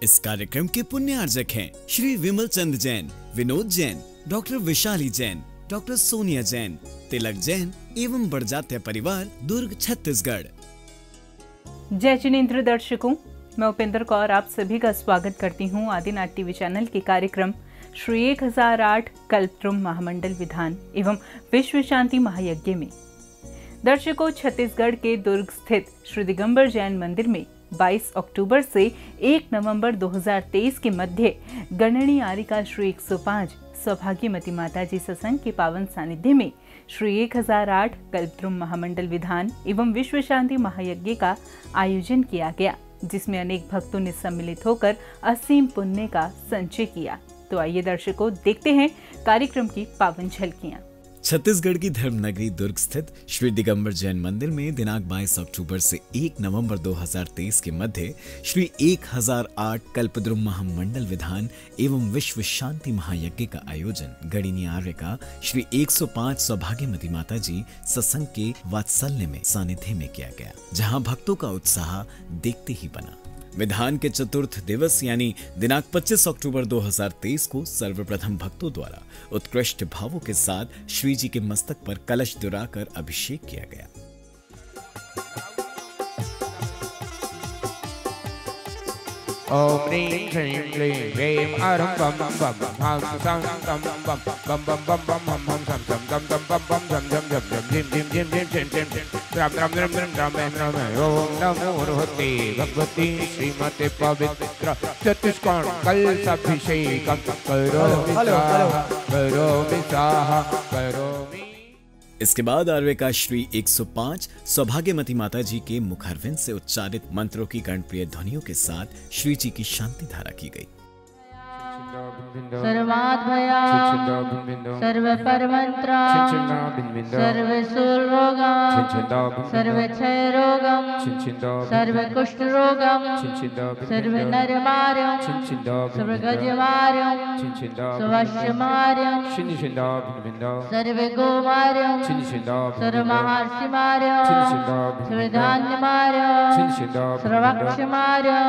इस कार्यक्रम के पुण्यार्जक हैं श्री विमल चंद जैन, विनोद जैन, डॉक्टर विशाली जैन, डॉक्टर सोनिया जैन, तिलक जैन एवं बड़जात्या परिवार, दुर्ग, छत्तीसगढ़। जय जिनेंद्र दर्शकों, मैं उपेंद्र कौर आप सभी का स्वागत करती हूँ आदिनाथ टीवी चैनल के कार्यक्रम श्री 1008 कल्पद्रुम महामंडल विधान एवं विश्व शांति महायज्ञ में। दर्शकों, छत्तीसगढ़ के दुर्ग स्थित श्री दिगंबर जैन मंदिर में 22 अक्टूबर से 1 नवंबर 2023 के मध्य गणनी आरिका श्री 105 सौभाग्यमती माता जी सत्संग के पावन सानिध्य में श्री 1008 कल्पद्रुम महामंडल विधान एवं विश्व शांति महायज्ञ का आयोजन किया गया, जिसमें अनेक भक्तों ने सम्मिलित होकर असीम पुण्य का संचय किया। तो आइए दर्शकों, देखते हैं कार्यक्रम की पावन झलकियां। छत्तीसगढ़ की धर्मनगरी दुर्ग स्थित श्री दिगंबर जैन मंदिर में दिनांक 22 अक्टूबर से 1 नवंबर 2023 के मध्य श्री 1008 कल्पद्रुम महामंडल विधान एवं विश्व शांति महायज्ञ का आयोजन गणिनी आर्यका श्री 105 सौभाग्यमती माता जी सत्संग के वात्सल्य में सानिध्य में किया गया, जहां भक्तों का उत्साह देखते ही बना। विधान के चतुर्थ दिवस यानी दिनांक 25 अक्टूबर 2023 को सर्वप्रथम भक्तों द्वारा उत्कृष्ट भावों के साथ श्री जी के मस्तक पर कलश दुराकर अभिषेक किया गया। ओम ह्रीं श्रीं क्लीं ह्रीं आरं बम बम हम सं तम बम बम बम बम बम हम हम सं सं तम तम बम बम झम झम झम झम झिम झिम झिम झिम झिम झिम झिम राम राम राम राम राम राम राम। ओम नमो भगवते भगवती श्रीमते पवित्र चतुष्कोण कलशाभिषेकं करोमि स्वाहा करोमि। इसके बाद आर्यका श्री 105 सौभाग्यमती माता जी के मुखारविंद से उच्चारित मंत्रों की कर्णप्रिय ध्वनियों के साथ श्री जी की शांति धारा की गई। सर्वाद्भया सर्वपरमंत्रा सर्वशूलरोगं सर्वक्षयरोगं सर्वकुष्ठरोगं सर्वनरमार्यं सर्वगजमार्यं सर्वश्यमार्यं सर्वगोमार्यं सर्वमहर्षिमार्यं सर्वधान्यमार्यं सर्वक्षमार्यं।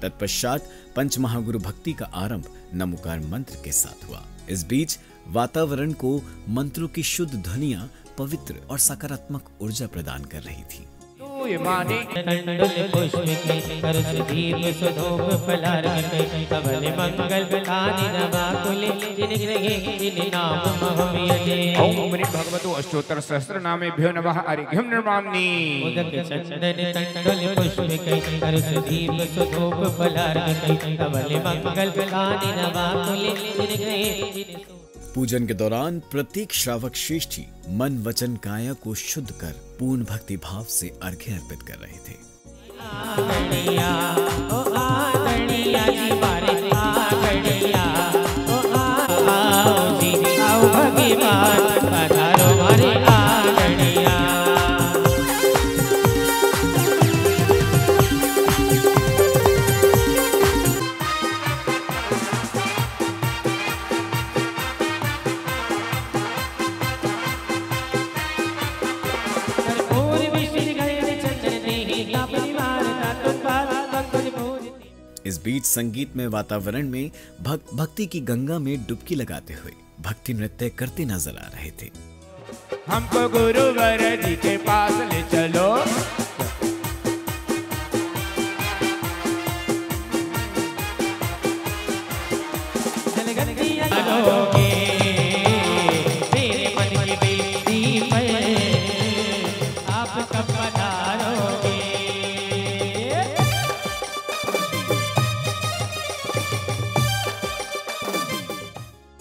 तत्पश्चात पंचमहागुरु भक्ति का आरंभ नमोकार मंत्र के साथ हुआ। इस बीच वातावरण को मंत्रों की शुद्ध ध्वनियां पवित्र और सकारात्मक ऊर्जा प्रदान कर रही थी। भगवतो अष्टोत्तर सहस्र नामेभ्यो नमः अर्घ्यं निर्मामि। पूजन के दौरान प्रत्येक श्रावक श्रेष्ठी मन वचन काया को शुद्ध कर पूर्ण भक्ति भाव से अर्घ्य अर्पित कर रहे थे। इस बीच संगीत में वातावरण में भक्त भक्ति की गंगा में डुबकी लगाते हुए भक्ति नृत्य करते नजर आ रहे थे। हमको गुरुवर जी के पास ले चलो,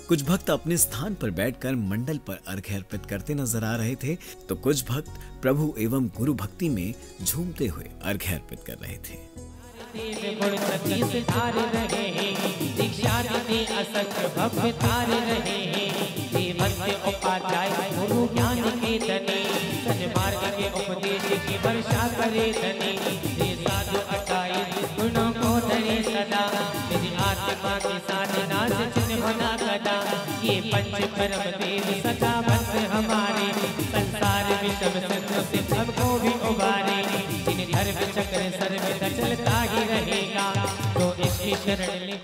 कुछ भक्त अपने स्थान पर बैठकर मंडल पर अर्घ्य अर्पित करते नजर आ रहे थे, तो कुछ भक्त प्रभु एवं गुरु भक्ति में झूमते हुए अर्घ्य अर्पित कर रहे थे। ये पंच परम देव सदा बंद हमारे, संसार विषम सिंधु से सबको भी उबारे। इन धर्म चक्र सर्वदा चलता ही रहेगा। की शरण ले।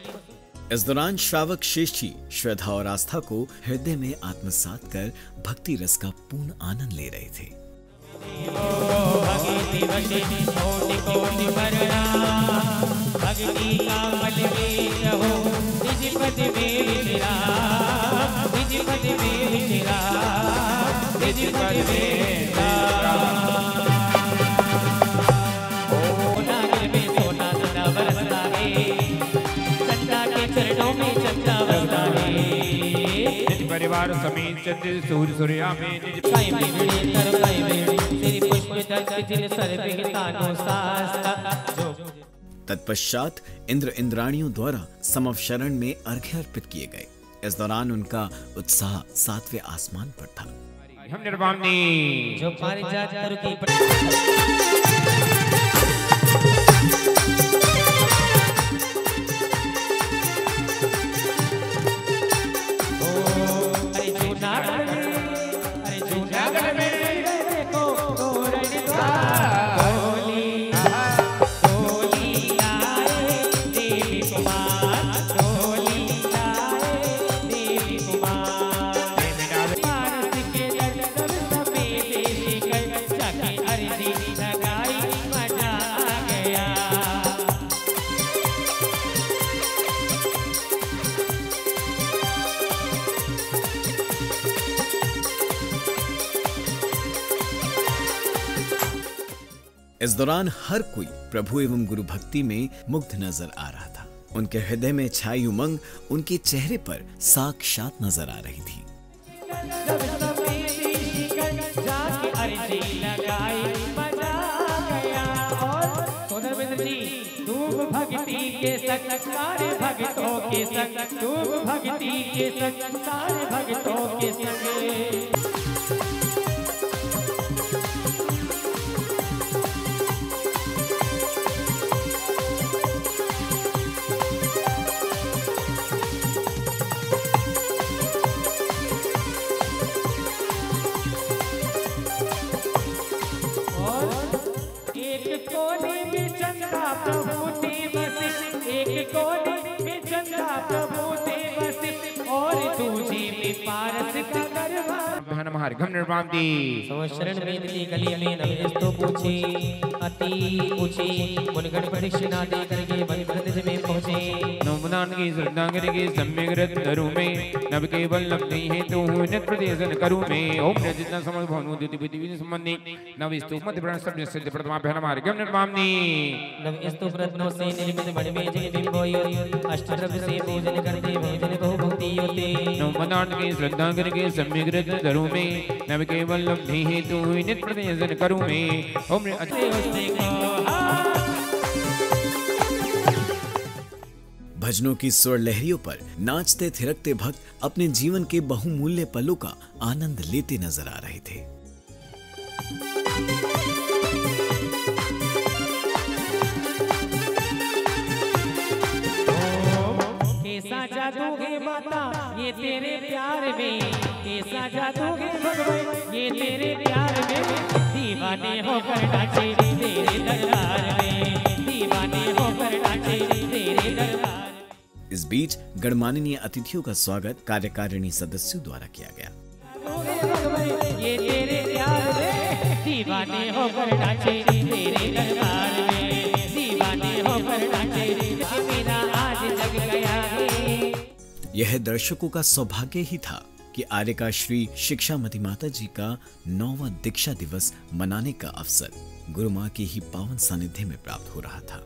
इस दौरान श्रावक शेष जी श्रद्धा और आस्था को हृदय में आत्मसात कर भक्ति रस का पूर्ण आनंद ले रहे थे। भक्ति वशे कोटि कोटि वरना, भक्ति का फल में रहो निज पद में विराम, निज पद में विराम, निज पद में विराम। नागर में सोना सदा बरसता है, चंदा के चरणों में चंदा बरसता है। निज परिवार समेत चंद्र सूर्य सूर्या में निज साईं बिगड़ी कर पाई बेड़ी, तेरी पुष्प दल जिन सर बिहतानो सास्ता जो। तत्पश्चात इंद्र इंद्राणियों द्वारा समवशरण में अर्घ्य अर्पित किए गए। इस दौरान उनका उत्साह 7वें आसमान पर था। हम निर्वाणी जो पारिजात तरु की इस दौरान हर कोई प्रभु एवं गुरु भक्ति में मुग्ध नजर आ रहा था। उनके हृदय में छाई उमंग उनके चेहरे पर साक्षात नजर आ रही थी। भक्ति के संग सारे भक्तों के संग, भक्ति के संग सारे भक्तों के संग। हमारे घम निर्वाण दी शरण में दिली गली में नवेश तो पूछे, अति पूछे मुनगण प्रदक्षिणा दे करके बन प्रदेश में पहुँचे। नवदान की श्रद्धांगन के सम्यक रत्नरु में नव केवल लब्धि है तो नित प्रदेशन करूं में। ओम जितना समझ भवनु द्विति विधि संबंधी नव स्तूप मध्य प्रण सब सिद्ध प्रथमा पहला हमारे घम निर्वाण दी नव स्तूप रत्नों से निर्मित बड़े में जग बिंबोयो अष्टद्रव्य से पूजन करते भोजन बहु भक्ति होते। नवदान की श्रद्धांगन के सम्यक रत्नरु में नव केवल लब्धि है तो नित प्रदेशन करूं में। ओम भजनों की स्वर लहरियों पर नाचते थिरकते भक्त अपने जीवन के बहुमूल्य पलों का आनंद लेते नजर आ रहे थे। कैसा जादू है माता ये तेरे प्यार में, कैसा जादू है भगवान ये तेरे प्यार में। दीवाने होकर नाचे तेरे दरबार में, दीवाने होकर नाचे तेरे दरबार। इस बीच गणमाननीय अतिथियों का स्वागत कार्यकारिणी सदस्यों द्वारा किया गया। ये तेरे प्यार में दीवाने होकर नाचे तेरे दरबार में, दीवाने होकर नाचे मेरा आज जग गया है। यह दर्शकों का सौभाग्य ही था कि आर्यका श्री शिक्षामती माता जी का 9वां दीक्षा दिवस मनाने का अवसर गुरु मां के ही पावन सानिध्य में प्राप्त हो रहा था।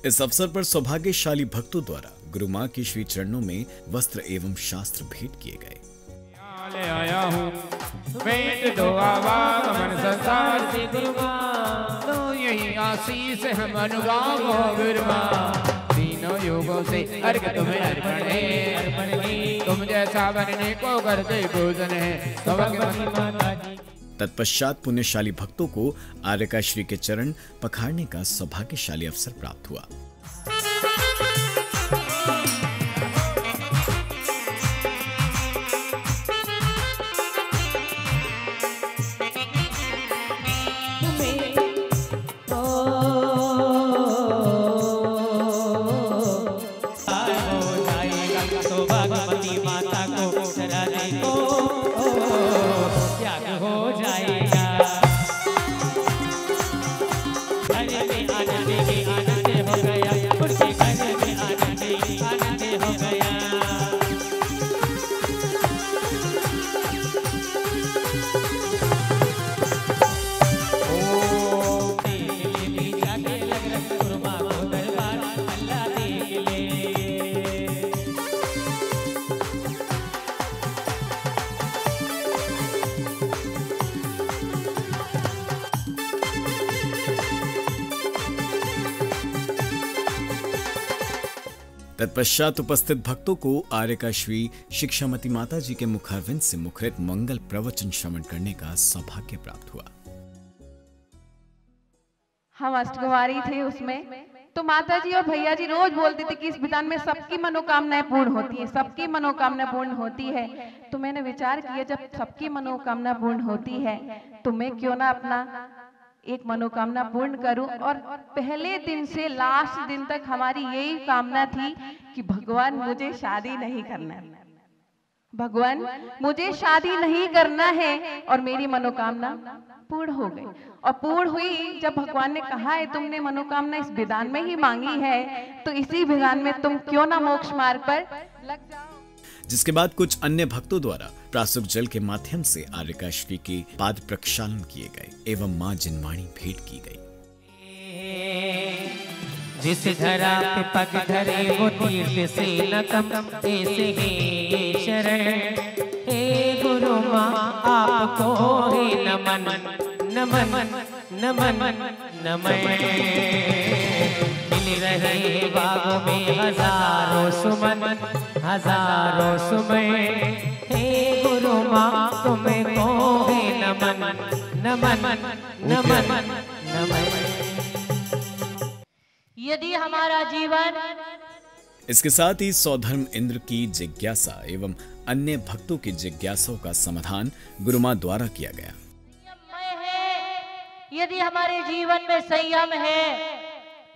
इस अवसर पर सौभाग्यशाली भक्तों द्वारा गुरु मां के श्री चरणों में वस्त्र एवं शास्त्र भेंट किए गए। आया हूँ भेंट दो आवागमन संसार से गुरु मां, तो यही आशीष हम अनुभाव हो गुरु मां। तीनों युगों से अर्घ तुम्हें अर्पण है, तुम जैसा बनने को करते पूजन है। तत्पश्चात पुण्यशाली भक्तों को आर्यका श्री के चरण पखारने का सौभाग्यशाली अवसर प्राप्त हुआ। तत्पश्चात उपस्थित भक्तों को आर्य का श्री शिक्षामती माता जी के मुखारविंद से मुखरित मंगल प्रवचन श्रवण करने का सौभाग्य प्राप्त हुआ। हम अष्टकुमारी थे उसमें, तो माता जी और भैया जी रोज बोलते थे कि इस विधान में सबकी मनोकामनाएं पूर्ण होती है, सबकी मनोकामना पूर्ण होती है। तो मैंने विचार किया जब सबकी मनोकामना पूर्ण होती है तो मैं क्यों ना अपना एक मनोकामना पूर्ण करूं। और पहले दिन से लास्ट दिन तक हमारी यही कामना थी कि भगवान मुझे शादी नहीं करना है, भगवान मुझे शादी नहीं करना है। और मेरी मनोकामना पूर्ण हो गई। और पूर्ण हुई जब भगवान ने कहा है तुमने मनोकामना इस विधान में ही मांगी है तो इसी विधान में तुम क्यों ना मोक्ष मार्ग पर लग जाओ। जिसके बाद कुछ अन्य भक्तों द्वारा प्रासुक जल के माध्यम से आर्यका श्री के पाद प्रक्षालन किए गए एवं मां जिनवाणी भेंट की गई। जिस धरा पे पग धरे वो तीर्थ से न कम, ऐसे ही शरण हे गुरु माँ आपको ही नमन नमन नमन नमन। मिल रहे बागों में हजारों सुमन, हजारों सुमन हे गुरु माँ तुमको ही नमन नमन नमन नमन। यदि हमारा जीवन इसके साथ ही सौधर्म इंद्र की जिज्ञासा एवं अन्य भक्तों की जिज्ञासाओं का समाधान गुरुमा द्वारा किया गया। संयममय है, यदि हमारे जीवन में संयम है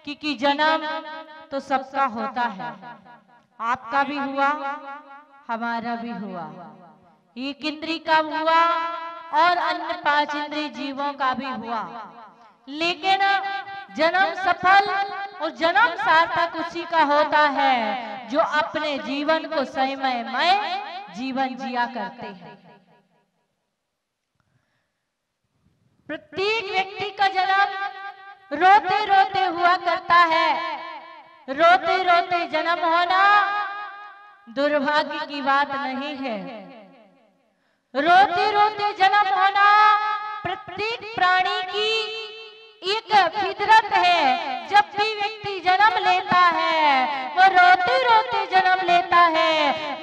कि जन्म तो सबका होता है, आपका भी हुआ हमारा भी हुआ, एक इंद्री का हुआ और अन्य 5 इंद्रिय जीवों का भी हुआ। लेकिन जन्म सफल और जन्म सार्थक उसी का होता है जो अपने जीवन को संयममय जीवन जिया करते हैं। प्रत्येक व्यक्ति का जन्म रोते रोते हुआ करता है। रोते रोते जन्म होना दुर्भाग्य की बात नहीं है। रोते रोते जन्म होना प्रत्येक प्राणी की एक फितरत है। जब भी व्यक्ति जन्म लेता है वो रोते रोते जन्म लेता है।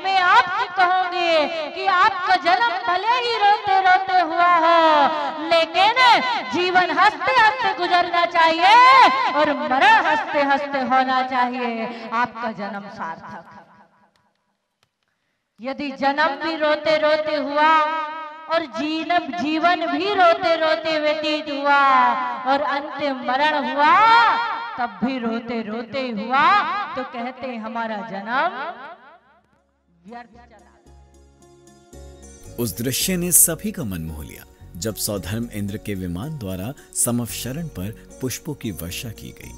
मैं आपसे कहूंगी कि आपका जन्म भले ही रोते रोते हुआ हो, लेकिन जीवन हंसते हंसते गुजरना चाहिए और मरण हंसते हंसते होना चाहिए। आपका जन्म सार्थक। यदि जन्म भी रोते रोते हुआ और जीवन भी रोते रोते व्यतीत हुआ और अंतिम मरण हुआ तब भी रोते रोते हुआ, तो कहते हैं हमारा जन्म व्यर्थ चला। उस दृश्य ने सभी का मन मोह लिया जब सौधर्म इंद्र के विमान द्वारा समवशरण पर पुष्पों की वर्षा की गई।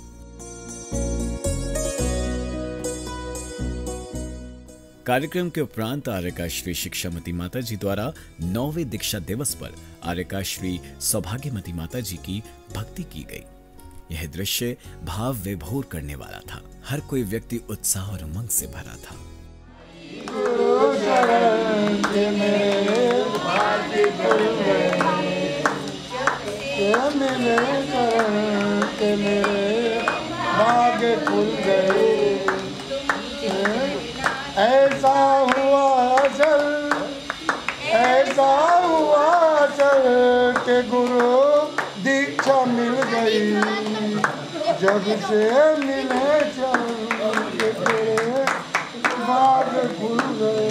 कार्यक्रम के उपरांत आर्यका श्री शिक्षामती माता जी द्वारा 9वें दीक्षा दिवस पर आर्यका श्री सौभाग्यमती माता जी की भक्ति की गई। यह दृश्य भाव विभोर करने वाला था। हर कोई व्यक्ति उत्साह और उमंग से भरा था। ऐसा हुआ चल के गुरु दीक्षा मिल गई। जब से मिले चल के तेरे बाग खुल गए।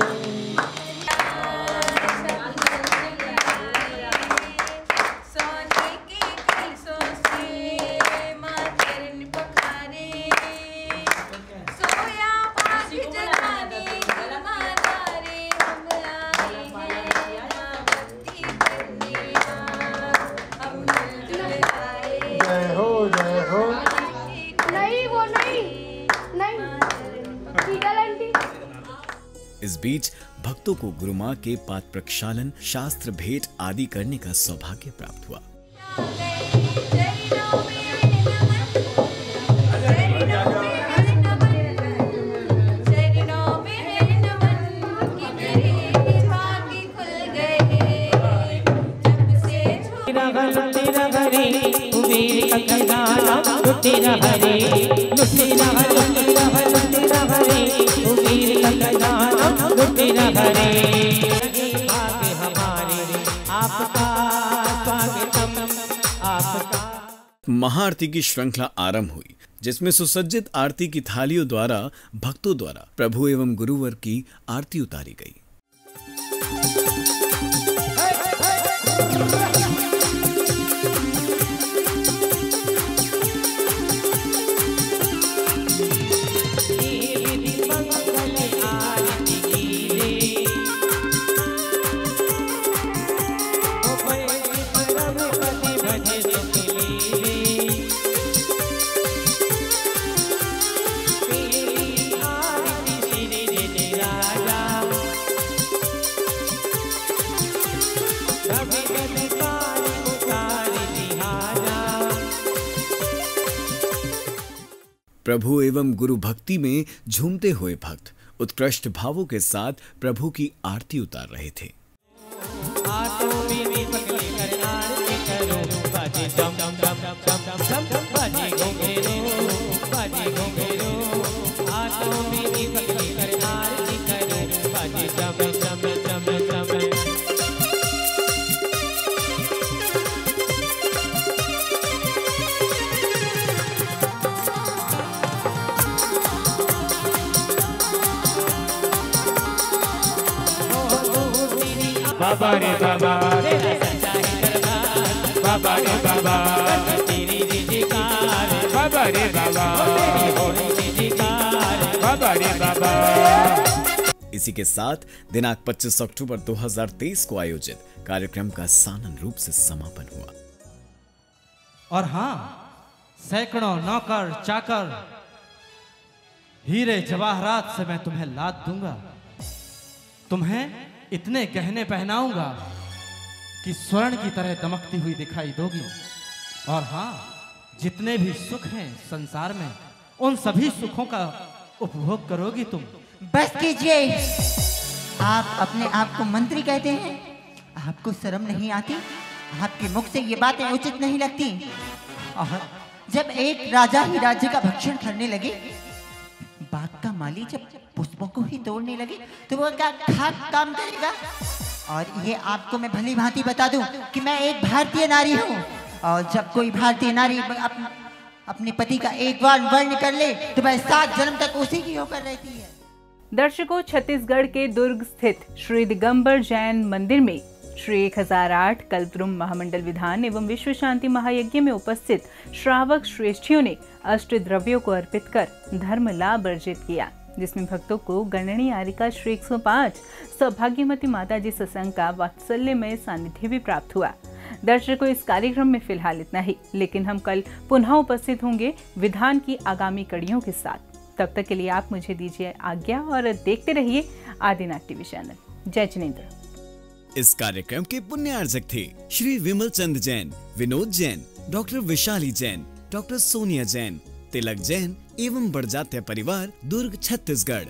इस बीच भक्तों को गुरु मां के पाद प्रक्षालन, शास्त्र भेंट आदि करने का सौभाग्य प्राप्त हुआ। तेरा हरे हमारे तू वीर का खजाना लुटेरा भरे भाग्य हमारे आपका स्वागतम आपका। महाआरती की श्रृंखला आरंभ हुई, जिसमें सुसज्जित आरती की थालियों द्वारा भक्तों द्वारा प्रभु एवं गुरुवर की आरती उतारी गई। प्रभु एवं गुरु भक्ति में झूमते हुए भक्त उत्कृष्ट भावों के साथ प्रभु की आरती उतार रहे थे। बाबा रे बाबा तेरा सच्चा है दरबार, बाबा रे बाबा तेरी जयकार, बाबा रे बाबा तेरी जयकार, बाबा रे बाबा। इसी के साथ दिनांक 25 अक्टूबर 2023 को आयोजित कार्यक्रम का सानंद रूप से समापन हुआ। और हाँ, सैकड़ों नौकर चाकर हीरे जवाहरात से मैं तुम्हें लाद दूंगा। तुम्हें इतने गहने पहनाऊंगा कि स्वर्ण की तरह दमकती हुई दिखाई दोगी। और हाँ, जितने भी सुख हैं संसार में, उन सभी सुखों का उपभोग करोगी तुम। बस कीजिए, आप अपने आप को मंत्री कहते हैं, आपको शर्म नहीं आती? आपके मुख से ये बातें उचित नहीं लगती। और जब एक राजा ही राज्य का भक्षण करने लगे, बाग का माली जब पुष्पों को ही तोड़ने लगे, तो वो क्या खाक काम करेगा? और ये आपको मैं भली भांति बता दूं कि मैं एक भारतीय नारी हूँ, और जब कोई भारतीय नारी अपने पति का एक बार वर्ण कर ले तो वह 7 जन्म तक उसी की होकर रहती है। दर्शकों, छत्तीसगढ़ के दुर्ग स्थित श्री दिगंबर जैन मंदिर में श्री 1008 कल्पद्रुम महामंडल विधान एवं विश्व शांति महायज्ञ में उपस्थित श्रावक श्रेष्ठियों ने अष्ट द्रव्यों को अर्पित कर धर्म लाभ अर्जित किया, जिसमें भक्तों को गणनीय आरिका श्री 105 सौभाग्यवती माता जी सत्संग का वात्सल्यमय सानिध्य भी प्राप्त हुआ। दर्शकों, इस कार्यक्रम में फिलहाल इतना ही, लेकिन हम कल पुनः उपस्थित होंगे विधान की आगामी कड़ियों के साथ। तब तक के लिए आप मुझे दीजिए आज्ञा और देखते रहिए आदिनाथ टीवी चैनल। जय जिनेंद्र। इस कार्यक्रम के पुण्यार्जक थे श्री विमल चंद जैन, विनोद जैन, डॉक्टर विशाली जैन, डॉक्टर सोनिया जैन, तिलक जैन एवं बड़जात्या परिवार, दुर्ग, छत्तीसगढ़।